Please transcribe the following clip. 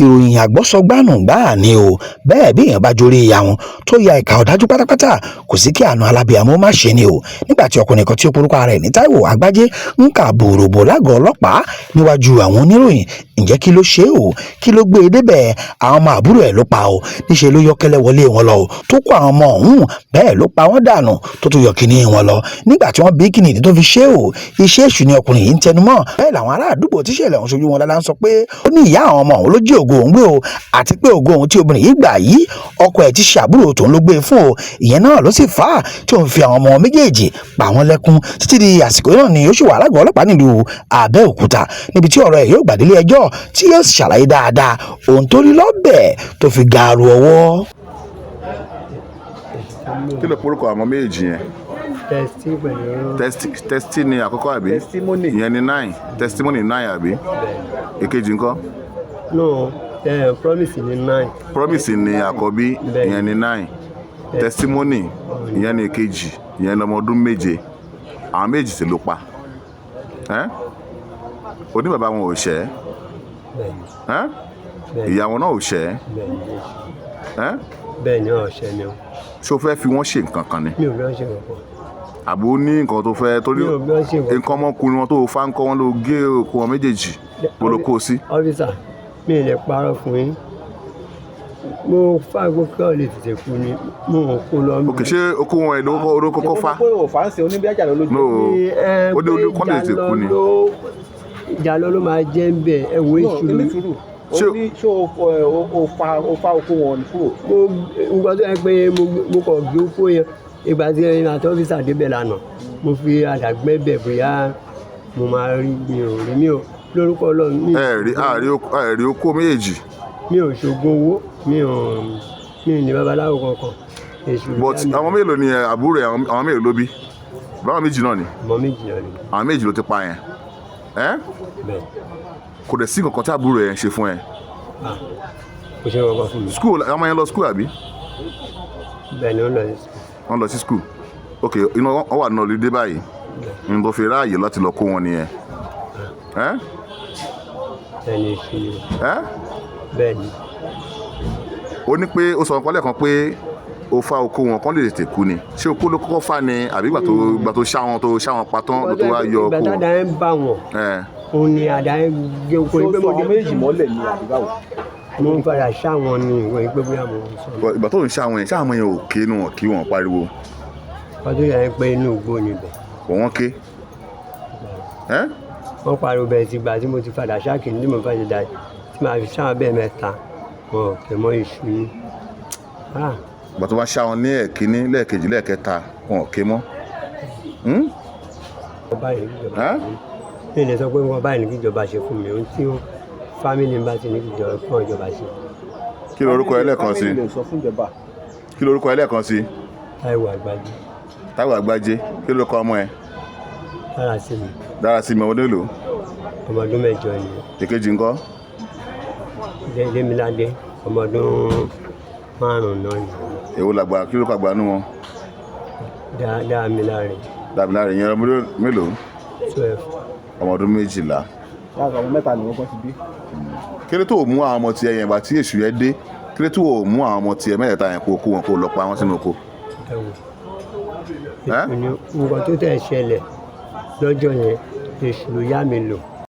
ìròyìn àgbọ́sọgbánù gbáà ni o bẹ́ẹ̀ bí èèyàn bá jórí ìyá wọn tó ya ìka ọ̀dájú pátápátá kò sí kí àánú alábìàmọ́ má ṣe ni o nígbà tí ọkùnrin kan tí ó porúkọ rẹ̀ ní Táíwò Àgbájé ń kà bòròbò lágọ̀ọ́ ọlọ́pàá níwájú àwọn oníròyìn ǹjẹ́ kí ló ṣe o kí ló gbé e débẹ̀ àwọn ọmọ àbúrò ẹ̀ ló pa o níṣẹ́ ló yọ́kẹ́lẹ́ wọlé wọn lọ tó kó àwọn ọmọ ọ̀hún bẹ́ẹ̀ ló pa wọ́n dànù tó tún yọ kíní wọn lọ nígbà tí wọ́n bí kíní ìdí tó fi ṣe o iṣẹ́ èṣù ni ọkùnrin yìí ń tẹnumọ́ bẹ́ẹ̀ làwọn ará àdúgbò tíṣẹ̀lẹ̀ ọ̀hún ṣojú wọn dáadáa ń sọ pé ó ní ìyá àwọn ọmọ òun ló jí ògo òun gbé o àti pé ògo òun tí obìnrin yìí gbà yìí ọkọ ẹ̀ ti ṣe àbúrò tòun ló gbé e fún o ìyẹn náà ló sì fà á tí òun fi àwọn ọmọ méjèèjì pa wọ́n lẹ́kún títí di àsìkò náà ni ó sì wà lágọ̀ọ́ ọlọ́pàá nílùú Abẹ́òkúta níbi tí ọ̀rọ̀ ẹ̀ yóò gbà délé ẹjọ́ tí yóò sì ṣàlàyé dáadáa ohun tó rí lọ́bẹ̀ tó fi gaaru ọwọ́. kí ló porúkọ àwọn méjì yẹn. testi ni àkọ́kọ́ àbí ìyẹn ni 9 testimony 9 àbí èkejì ńkọ́. no promise ni 9. promise ni àkọ́bí ìyẹn ni 9 testimony ìyẹn ni èkejì ìyẹn ni ọmọ ọdún méje àwọn méjì sì ló pa oní bàbá wọn ò ṣẹ́ ìyá wọn náà ò ṣẹ́ bẹ́ẹ̀ ni ọ̀ṣẹ́ ni o. ṣé o fẹ́ fi wọ́n ṣe nǹkan kan ni. mi ò bí wọ́n ṣe nǹkan. àbò ní nǹkan tó fẹ́ torí nǹkan ọmọkùnrin wọn tó fa ń kọ́ wọn ló gé òkú wọn méjèèjì bó ló kó o sí. ọ́fíìsà mi ì lè parọ́ fún yín mo fa gbogbo ọ̀ lè tètè kú ni mo ò kó lọ. òkè ṣé okó wọn ẹ̀ ló kọ́kọ́ fa. ó fà á sí oníbíàjà ló lójú. ó dé olùkọ́ lè tètè kú ni. ìjà ló máa jẹ́ ń bẹ̀ ẹ̀wọ̀ èṣù. ṣé o fa okó wọn kúrò. mo gbọ́ tó yẹ pé mo kàn gbé okó yẹn ìgbà tí ẹni àti ọ́fíìsà débẹ̀ lánàá mo fi àdàgbẹ́ bẹ̀ bóyá mo máa rí mi ò lórúkọ Ọlọ́run. ẹ̀rí okó méjèèjì. mi ò ṣògùn owó mi ò ní babaláwo kankan. but àwọn mélòó ni àbúrò ẹ̀ àwọn mélòó ló bí báwọn méjì náà ni. ọmọ méjì náà ni. àwọn méjì ló ti pa yẹn. bẹ́ẹ̀. kò dẹ̀ sí nǹkan tí àbúrò ẹ̀ ń ṣe fún ẹ. kò ṣe nǹkan fún mi. school ọmọ yẹn lọ school àbí. bẹ́ẹ̀ ni ó lọ sí school. wọ́n lọ sí school ok inú wọn wà nínú ọlídé báyìí ní tó fi ráàyè láti lọ kó wọn nìyẹn. ẹni ṣe bẹ́ẹ̀ ni. ó ní pé ó sọ nǹkan lẹ́ẹ̀kan pé ó fa okó wọn kán lè tètè kú ni ṣé okó ló kọ́kọ́ fà ni àbí ìgbà tó ṣá wọn pa tán ló tó wá yọ okó wọn. ìgbà tá a dá ń bá wọn òun ni àdá ń gé okó ní pé mo dé méjì mọ́lẹ̀ ní àdúgbò. mo ń padà ṣá wọn ní ìwé pé bóyá mo ń sọ. ìgbà tó ń ṣá wọn yẹn ṣá àwọn yẹn ò ké inú wọn kí wọn pariwo. ọdún yẹn pé inú igbó níbẹ̀. wọ́n ké. wọ́n pariwo bẹ́ẹ̀ ti gbà tí mo ti padà ṣáàkì ní mo fẹ́ ṣe dá tí màá fi ṣáà bẹ́ẹ̀ mẹ́ta wọn ò kè mọ́ iṣu yín. ìgbà tó bá ṣá wọn ní ẹ̀kíní lẹ́ẹ̀kejì lẹ́ẹ̀kẹta wọn ò ké mọ́. mi lè sọ pé wọn báyìí ní kí ìjọba ṣe fún mi ohun tí fámìlì bá ti ní kí ìjọba ṣe. kí lorúkọ ẹ lẹ́ẹ̀kan sí. kí lorúkọ ẹ lẹ́ẹ̀kan sí. Táíwò Àgbájé. Táíwò Àgbájé kí lorúkọ ọmọ ẹ. Dárasími. Dárasími ọmọdé lò. ọmọ ọdún 8 ni. èkejì ńkọ́. Démiládé ọmọ ọdún 5 náà ni. èwo làgbà kí lorúkọ àgbà nú wọn. Dámiláre. Dámiláre ìyẹn ọmọdé mélòó. 12. ọmọ ọdún 12. láti ọmọ 3 ni wọ́n kọ́ ti bí. kí ló tó mú àwọn ọmọ tiẹ̀ yẹn bá tí èṣù yẹn dé kí ló tó mú àwọn ọmọ tiẹ̀ mẹ́tẹ̀ẹ̀ta yẹn kó wọn kó lọ pa wọn sínú oko. nǹkan tó tẹ̀ ṣẹlẹ̀ lọ́jọ́ yẹn èṣù ló yá mi lò